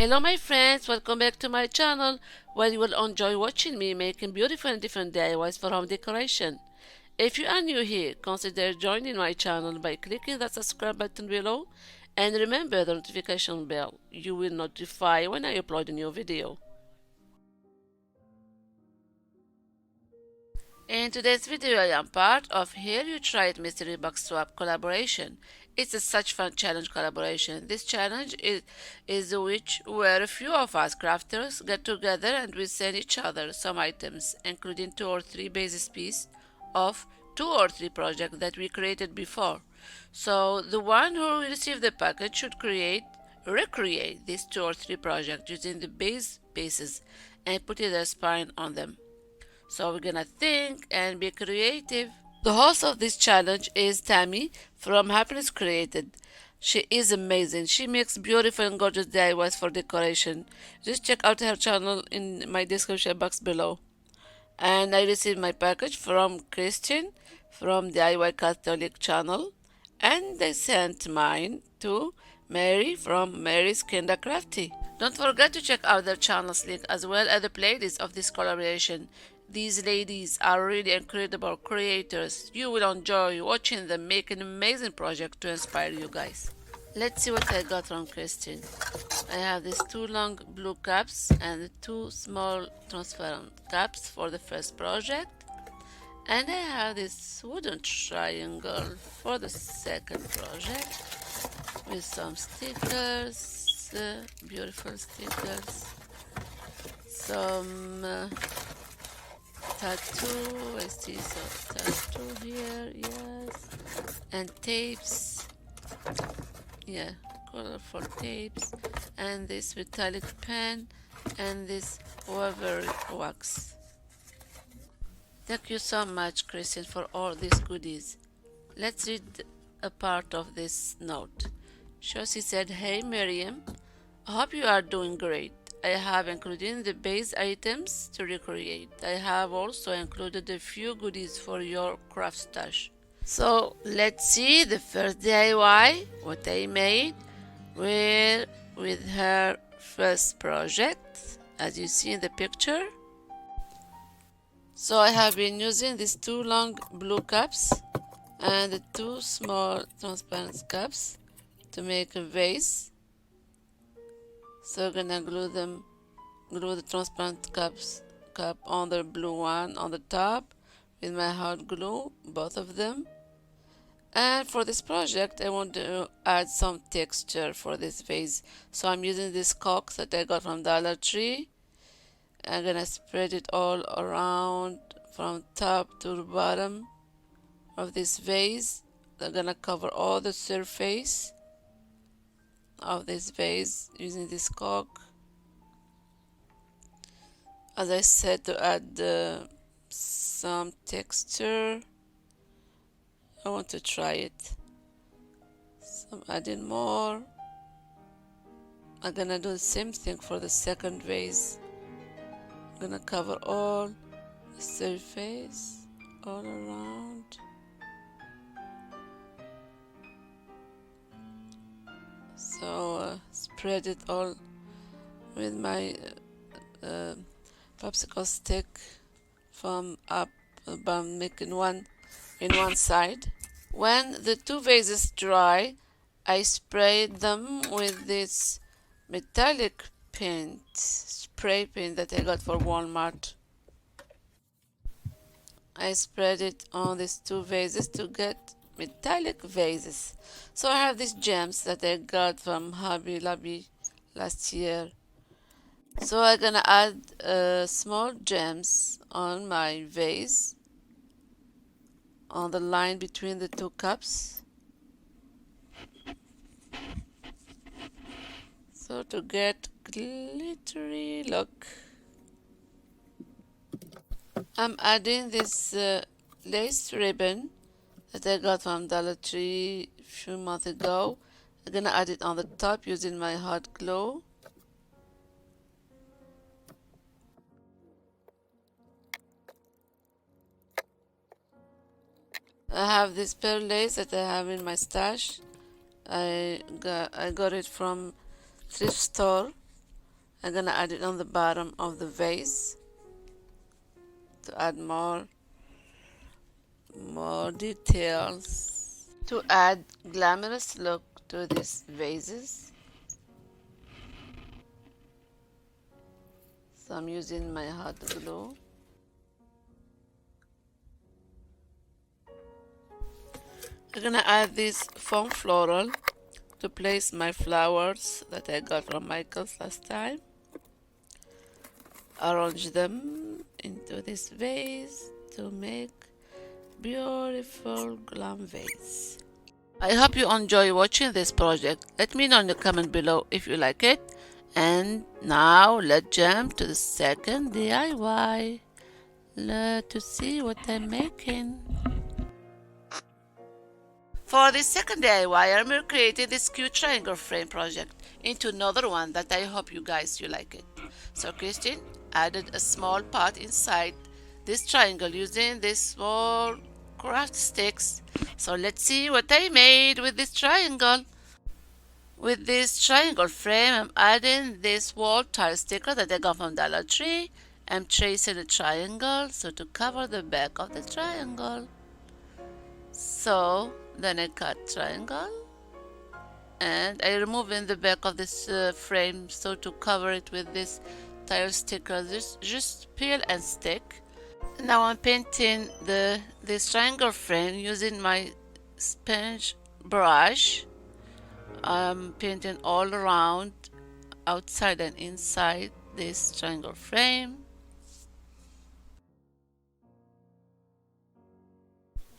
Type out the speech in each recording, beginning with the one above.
Hello my friends, welcome back to my channel where you will enjoy watching me making beautiful and different DIYs for home decoration. If you are new here, consider joining my channel by clicking that subscribe button below and remember the notification bell. You will notify when I upload a new video. In today's video, I am part of Here You Try It Mystery Box Swap collaboration. It's a such fun challenge collaboration. This challenge is where a few of us crafters get together and we send each other some items, including 2 or 3 basis pieces of 2 or 3 projects that we created before. So the one who received the package should recreate these 2 or 3 projects using the base pieces and put their spine on them. So we're gonna think and be creative. The host of this challenge is Tammy from Happiness Created. She is amazing. She makes beautiful and gorgeous DIYs for decoration. Just check out her channel in my description box below. And I received my package from Christian from DIY Catholic channel, and they sent mine to Mary from Mary's Kinda Crafty. Don't forget to check out their channel's link as well as the playlist of this collaboration. These ladies are really incredible creators. You will enjoy watching them make an amazing project to inspire you guys. Let's see what I got from Christine. I have these 2 long blue cups and 2 small transparent cups for the first project. And I have this wooden triangle for the second project with some stickers, beautiful stickers, some tattoo, I see some tattoo here, yes, and tapes, yeah, colorful tapes, and this metallic pen, and this waver wax. Thank you so much, Christian, for all these goodies. Let's read a part of this note. Shoshi said, "Hey Miriam, I hope you are doing great. I have included the base items to recreate. I have also included a few goodies for your craft stash." So let's see the first DIY, what I made with her first project, as you see in the picture. So I have been using these 2 long blue cups and the 2 small transparent cups to make a vase. So I'm gonna glue the transparent cup on the blue one on the top with my hot glue, both of them. And for this project, I want to add some texture for this vase. So I'm using this caulk that I got from Dollar Tree. I'm gonna spread it all around from top to the bottom of this vase. I'm gonna cover all the surface of this vase using this caulk. As I said, to add some texture. I want to try it. So I'm adding more. I'm gonna do the same thing for the second vase. I'm gonna cover all the surface all around. So spread it all with my popsicle stick from up above, making one in one side. When the 2 vases dry, I sprayed them with this metallic paint, spray paint that I got for Walmart. I spread it on these 2 vases to get metallic vases. So I have these gems that I got from Hobby Lobby last year. So I'm gonna add small gems on my vase on the line between the 2 cups. So to get glittery look, I'm adding this lace ribbon that I got from Dollar Tree a few months ago. I'm gonna add it on the top using my hot glue. I have this pearl lace that I have in my stash. I got it from thrift store. I'm gonna add it on the bottom of the vase to add more details, to add glamorous look to these vases. So I'm using my hot glue. I'm gonna add this foam floral to place my flowers that I got from Michael's last time. Arrange them into this vase to make beautiful glam vase. I hope you enjoy watching this project. Let me know in the comment below if you like it. And now let's jump to the second DIY. To see what I'm making. For this second DIY, I'm creating this cute triangle frame project into another one that I hope you like it. So Christine added a small pot inside this triangle using these small craft sticks. So let's see what I made with this triangle. With this triangle frame, I'm adding this wall tile sticker that I got from Dollar Tree. I'm tracing a triangle so to cover the back of the triangle. So then I cut triangle and I remove in the back of this frame so to cover it with this tile sticker. Just peel and stick. Now I'm painting this triangle frame using my sponge brush. I'm painting all around, outside and inside this triangle frame.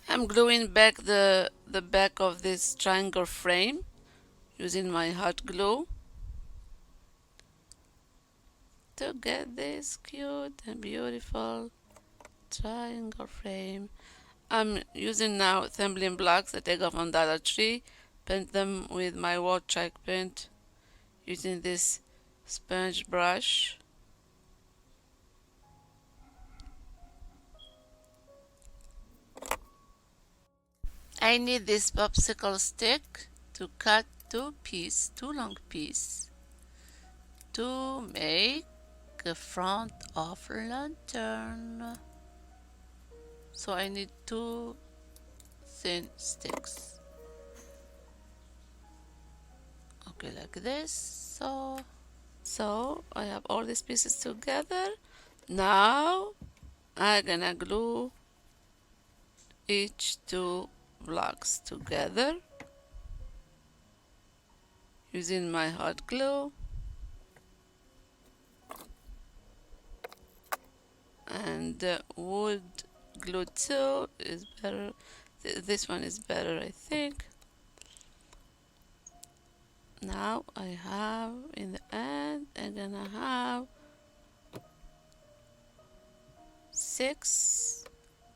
I'm gluing back the back of this triangle frame using my hot glue to get this cute and beautiful triangle frame. I'm using now assembling blocks that I got from Dollar Tree. Paint them with my white chalk paint using this sponge brush. I need this popsicle stick to cut two long piece to make a front of lantern. So I need two thin sticks. Okay, like this. So I have all these pieces together. Now I'm gonna glue each two blocks together using my hot glue and wood glue too is better. This one is better, I think. Now I have in the end I'm gonna have 6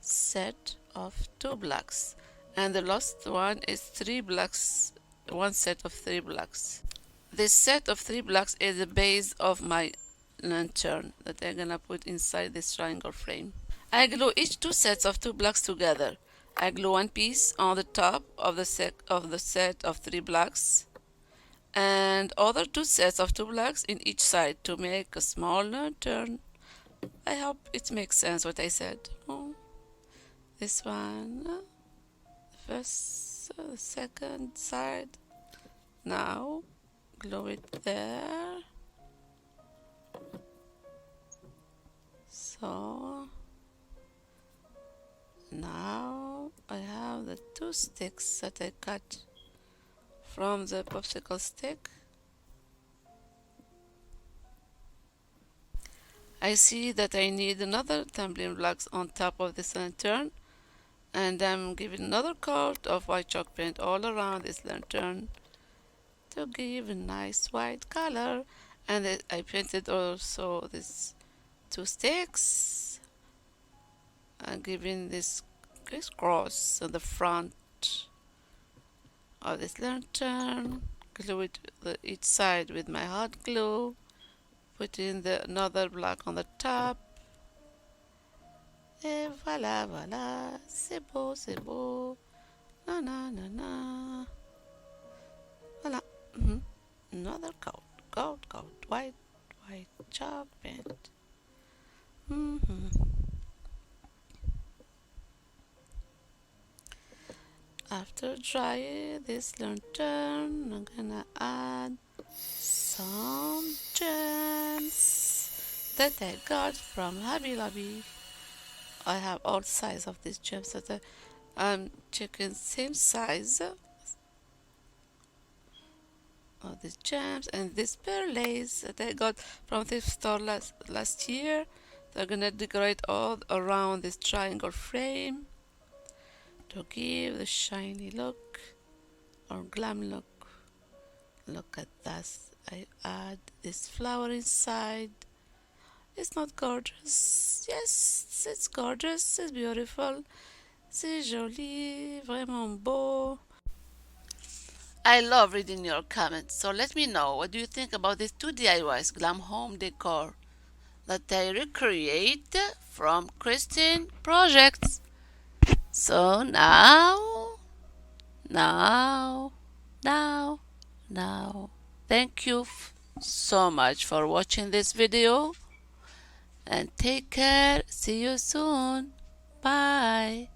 set of 2 blocks, and the last one is 3 blocks, one set of 3 blocks. This set of 3 blocks is the base of my lantern that I'm gonna put inside this triangle frame. I glue each 2 sets of 2 blocks together. I glue one piece on the top of the set of 3 blocks and other 2 sets of 2 blocks in each side to make a small lantern. I hope it makes sense what I said. Oh, this one, the first, the second side. Now glue it there. So now I have the 2 sticks that I cut from the popsicle stick. I see that I need another tumbling blocks on top of this lantern, and I'm giving another coat of white chalk paint all around this lantern to give a nice white color. And I painted also these 2 sticks. I'm giving this crisscross on the front of this lantern. Glue it each side with my hot glue. Put in another block on the top. Et voilà, voilà, c'est beau, na na na na. Voilà. Another coat, white white chalk paint. Mhm. After drying this lantern, I'm gonna add some gems that I got from Hobby Lobby. I have all size of these gems that I'm checking same size of these gems, and this pearl lace that I got from thrift store last year. They're gonna decorate all around this triangle frame to give the shiny look or glam look. Look at that. I add this flower inside. It's not gorgeous. Yes, it's gorgeous. It's beautiful. C'est joli. Vraiment beau. I love reading your comments. So let me know what do you think about these two DIYs, Glam Home Decor, that I recreate from Christine projects. So now, now, now. Thank you so much for watching this video and take care. See you soon. Bye.